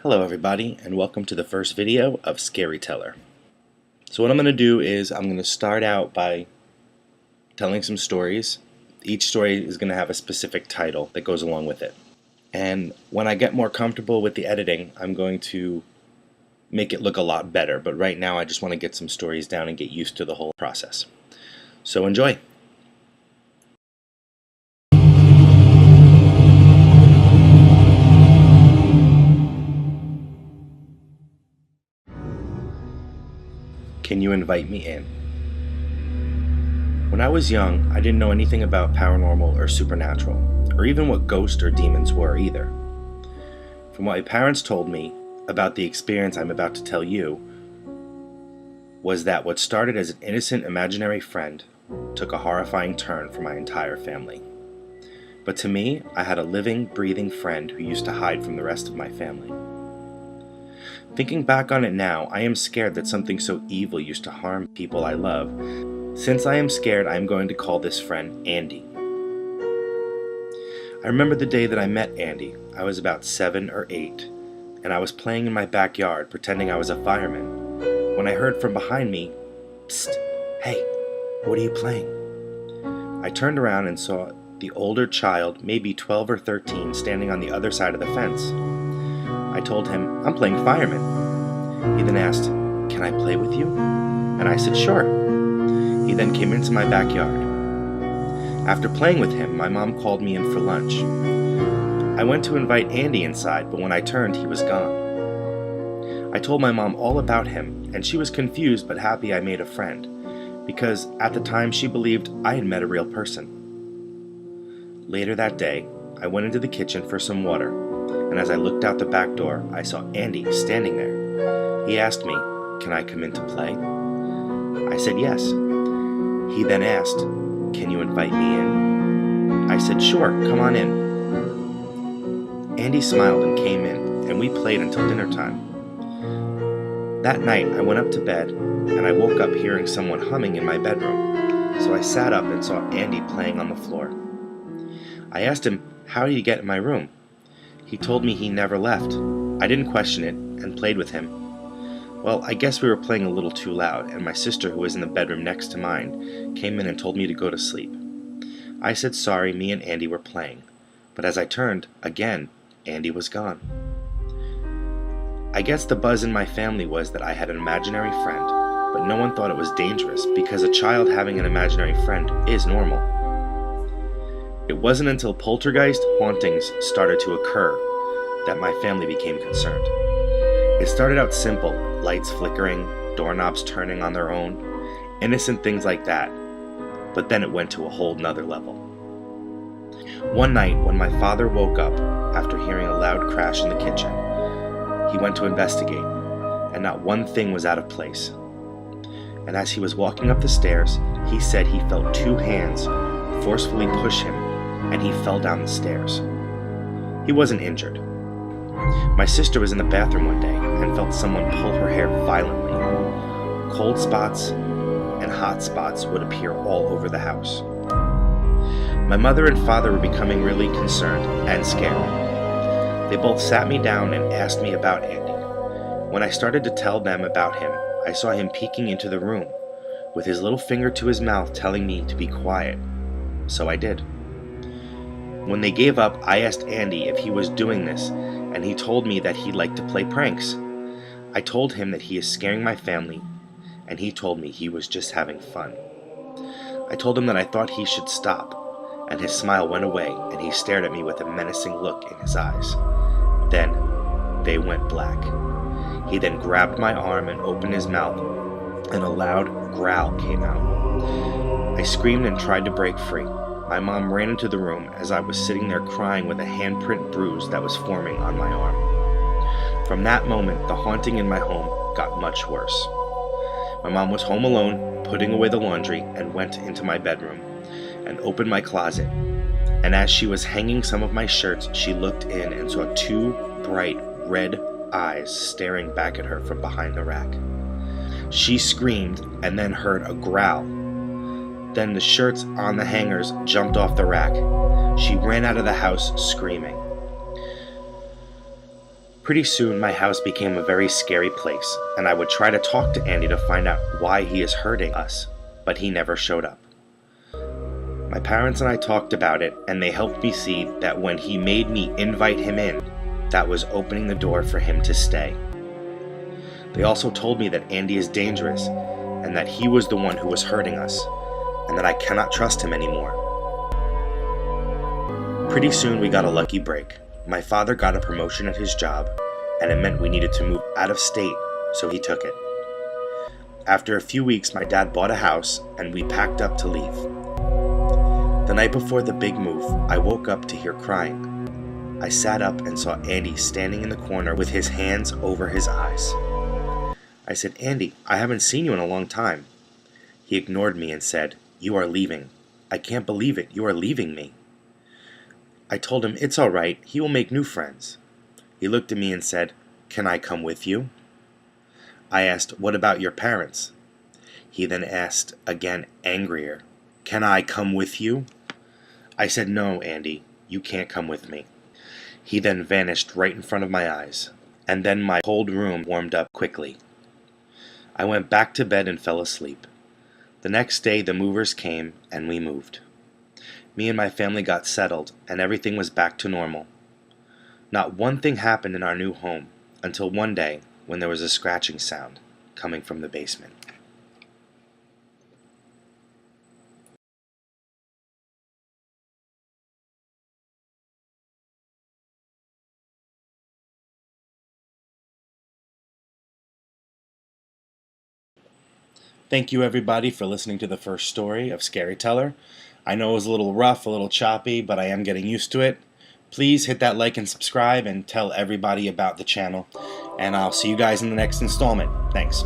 Hello everybody, and welcome to the first video of Scary Teller. So what I'm going to do is I'm going to start out by telling some stories. Each story is going to have a specific title that goes along with it. And when I get more comfortable with the editing, I'm going to make it look a lot better. But right now I just want to get some stories down and get used to the whole process. So enjoy! Can you invite me in? When I was young, I didn't know anything about paranormal or supernatural, or even what ghosts or demons were either. From what my parents told me about the experience I'm about to tell you, was that what started as an innocent imaginary friend took a horrifying turn for my entire family. But to me, I had a living, breathing friend who used to hide from the rest of my family. Thinking back on it now, I am scared that something so evil used to harm people I love. Since I am scared, I am going to call this friend Andy. I remember the day that I met Andy. I was about 7 or 8, and I was playing in my backyard pretending I was a fireman, when I heard from behind me, "Psst, hey, what are you playing?" I turned around and saw the older child, maybe 12 or 13, standing on the other side of the fence. I told him, "I'm playing fireman." He then asked, "Can I play with you?" And I said, "Sure." He then came into my backyard. After playing with him, my mom called me in for lunch. I went to invite Andy inside, but when I turned, he was gone. I told my mom all about him, and she was confused but happy I made a friend, because at the time she believed I had met a real person. Later that day, I went into the kitchen for some water, and as I looked out the back door, I saw Andy standing there. He asked me, "Can I come in to play?" I said yes. He then asked, "Can you invite me in?" I said, "Sure, come on in." Andy smiled and came in, and we played until dinner time. That night, I went up to bed, and I woke up hearing someone humming in my bedroom, so I sat up and saw Andy playing on the floor. I asked him, "How did he get in my room?" He told me he never left. I didn't question it and played with him. Well, I guess we were playing a little too loud, and my sister, who was in the bedroom next to mine, came in and told me to go to sleep. I said sorry, me and Andy were playing, but as I turned, again, Andy was gone. I guess the buzz in my family was that I had an imaginary friend, but no one thought it was dangerous because a child having an imaginary friend is normal. It wasn't until poltergeist hauntings started to occur that my family became concerned. It started out simple, lights flickering, doorknobs turning on their own, innocent things like that, but then it went to a whole nother level. One night, when my father woke up after hearing a loud crash in the kitchen, he went to investigate, and not one thing was out of place. And as he was walking up the stairs, he said he felt 2 hands forcefully push him, and he fell down the stairs. He wasn't injured. My sister was in the bathroom one day and felt someone pull her hair violently. Cold spots and hot spots would appear all over the house. My mother and father were becoming really concerned and scared. They both sat me down and asked me about Andy. When I started to tell them about him, I saw him peeking into the room, with his little finger to his mouth telling me to be quiet. So I did. When they gave up, I asked Andy if he was doing this, and he told me that he liked to play pranks. I told him that he is scaring my family, and he told me he was just having fun. I told him that I thought he should stop, and his smile went away, and he stared at me with a menacing look in his eyes. Then, they went black. He then grabbed my arm and opened his mouth, and a loud growl came out. I screamed and tried to break free. My mom ran into the room as I was sitting there crying with a handprint bruise that was forming on my arm. From that moment, the haunting in my home got much worse. My mom was home alone, putting away the laundry, and went into my bedroom and opened my closet. And as she was hanging some of my shirts, she looked in and saw 2 bright red eyes staring back at her from behind the rack. She screamed and then heard a growl. Then the shirts on the hangers jumped off the rack. She ran out of the house screaming. Pretty soon, my house became a very scary place, and I would try to talk to Andy to find out why he is hurting us, but he never showed up. My parents and I talked about it, and they helped me see that when he made me invite him in, that was opening the door for him to stay. They also told me that Andy is dangerous, and that he was the one who was hurting us, and that I cannot trust him anymore. Pretty soon we got a lucky break. My father got a promotion at his job, and it meant we needed to move out of state, so he took it. After a few weeks, my dad bought a house, and we packed up to leave. The night before the big move, I woke up to hear crying. I sat up and saw Andy standing in the corner with his hands over his eyes. I said, "Andy, I haven't seen you in a long time." He ignored me and said, "You are leaving. I can't believe it. You are leaving me." I told him, "It's all right. He will make new friends." He looked at me and said, "Can I come with you?" I asked, "What about your parents?" He then asked, again angrier, "Can I come with you?" I said, "No, Andy, you can't come with me." He then vanished right in front of my eyes, and then my cold room warmed up quickly. I went back to bed and fell asleep. The next day the movers came and we moved. Me and my family got settled and everything was back to normal. Not one thing happened in our new home until one day when there was a scratching sound coming from the basement. Thank you everybody for listening to the first story of Scary Teller. I know it was a little rough, a little choppy, but I am getting used to it. Please hit that like and subscribe and tell everybody about the channel. And I'll see you guys in the next installment. Thanks.